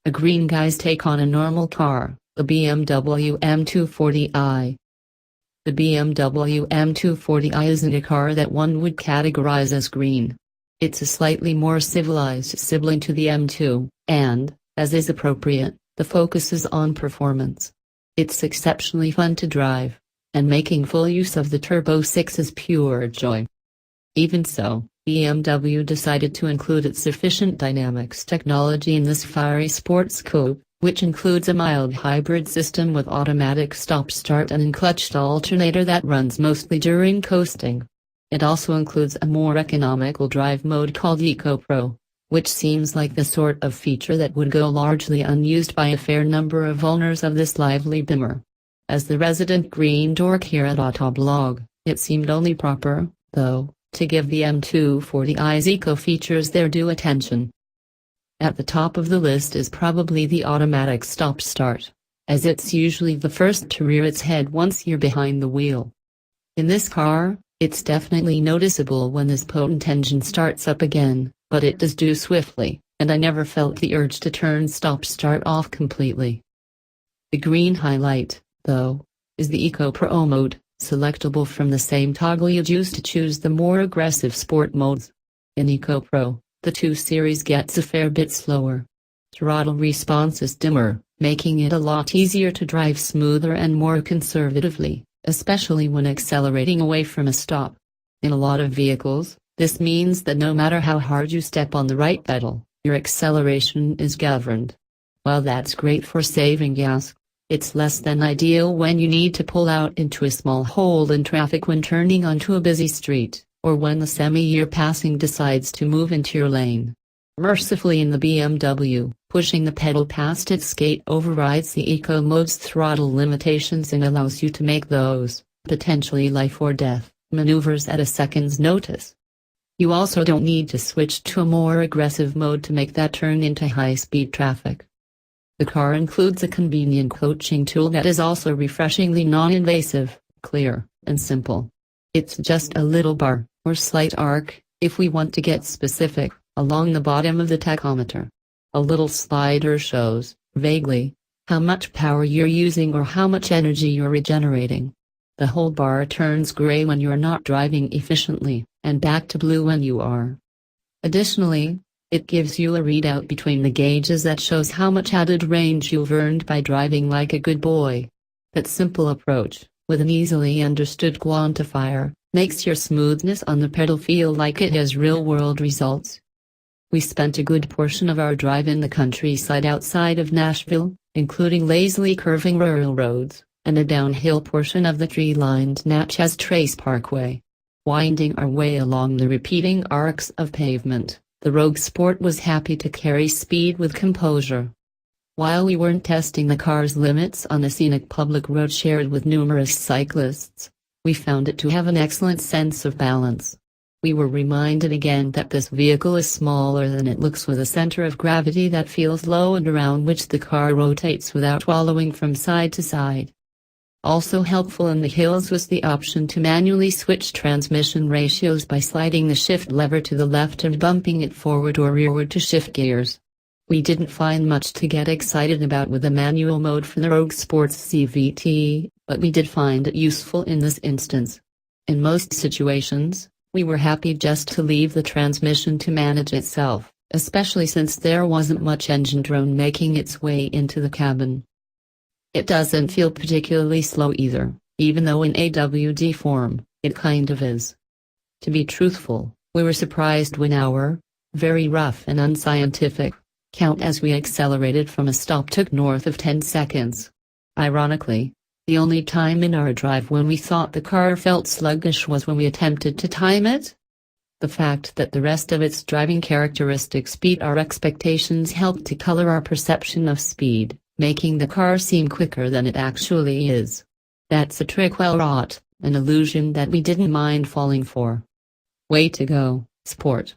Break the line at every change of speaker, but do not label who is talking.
a green guy's take on a normal car, the BMW M240i. The BMW M240i isn't a car that one would categorize as green. It's a slightly more civilized sibling to the M2, and, as is appropriate, the focus is on performance. It's exceptionally fun to drive, and making full use of the Turbo 6 is pure joy. Even so, BMW decided to include its EfficientDynamics technology in this fiery sports coupe, which includes a mild hybrid system with automatic stop-start and unclutched alternator that runs mostly during coasting. It also includes a more economical drive mode called EcoPro, which seems like the sort of feature that would go largely unused by a fair number of owners of this lively Bimmer. As the resident green dork here at Autoblog, it seemed only proper, though, to give the M240i's eco features their due attention. At the top of the list is probably the automatic stop-start, as it's usually the first to rear its head once you're behind the wheel. In this car, it's definitely noticeable when this potent engine starts up again, but it does do swiftly, and I never felt the urge to turn stop-start off completely. The green highlight, though, is the Eco Pro mode, selectable from the same toggle you'd use to choose the more aggressive sport modes. In Eco Pro, the 2 Series gets a fair bit slower. Throttle response is dimmer, making it a lot easier to drive smoother and more conservatively, especially when accelerating away from a stop. In a lot of vehicles, this means that no matter how hard you step on the right pedal, your acceleration is governed. While that's great for saving gas, it's less than ideal when you need to pull out into a small hole in traffic when turning onto a busy street, or when the semi you're passing decides to move into your lane. Mercifully in the BMW, pushing the pedal past its gate overrides the Eco mode's throttle limitations and allows you to make those, potentially life or death, maneuvers at a second's notice. You also don't need to switch to a more aggressive mode to make that turn into high-speed traffic. The car includes a convenient coaching tool that is also refreshingly non-invasive, clear, and simple. It's just a little bar, or slight arc, if we want to get specific, along the bottom of the tachometer. A little slider shows, vaguely, how much power you're using or how much energy you're regenerating. The whole bar turns gray when you're not driving efficiently, and back to blue when you are. Additionally, it gives you a readout between the gauges that shows how much added range you've earned by driving like a good boy. That simple approach, with an easily understood quantifier, makes your smoothness on the pedal feel like it has real-world results. We spent a good portion of our drive in the countryside outside of Nashville, including lazily curving rural roads, and a downhill portion of the tree-lined Natchez Trace Parkway. Winding our way along the repeating arcs of pavement, the Rogue Sport was happy to carry speed with composure. While we weren't testing the car's limits on a scenic public road shared with numerous cyclists, we found it to have an excellent sense of balance. We were reminded again that this vehicle is smaller than it looks, with a center of gravity that feels low and around which the car rotates without wallowing from side to side. Also helpful in the hills was the option to manually switch transmission ratios by sliding the shift lever to the left and bumping it forward or rearward to shift gears. We didn't find much to get excited about with the manual mode for the Rogue Sports CVT, but we did find it useful in this instance. In most situations, we were happy just to leave the transmission to manage itself, especially since there wasn't much engine drone making its way into the cabin. It doesn't feel particularly slow either, even though in AWD form, it kind of is. To be truthful, we were surprised when our, very rough and unscientific, count as we accelerated from a stop took north of 10 seconds. Ironically, the only time in our drive when we thought the car felt sluggish was when we attempted to time it. The fact that the rest of its driving characteristics beat our expectations helped to color our perception of speed, making the car seem quicker than it actually is. That's a trick well wrought, an illusion that we didn't mind falling for. Way to go, Sport.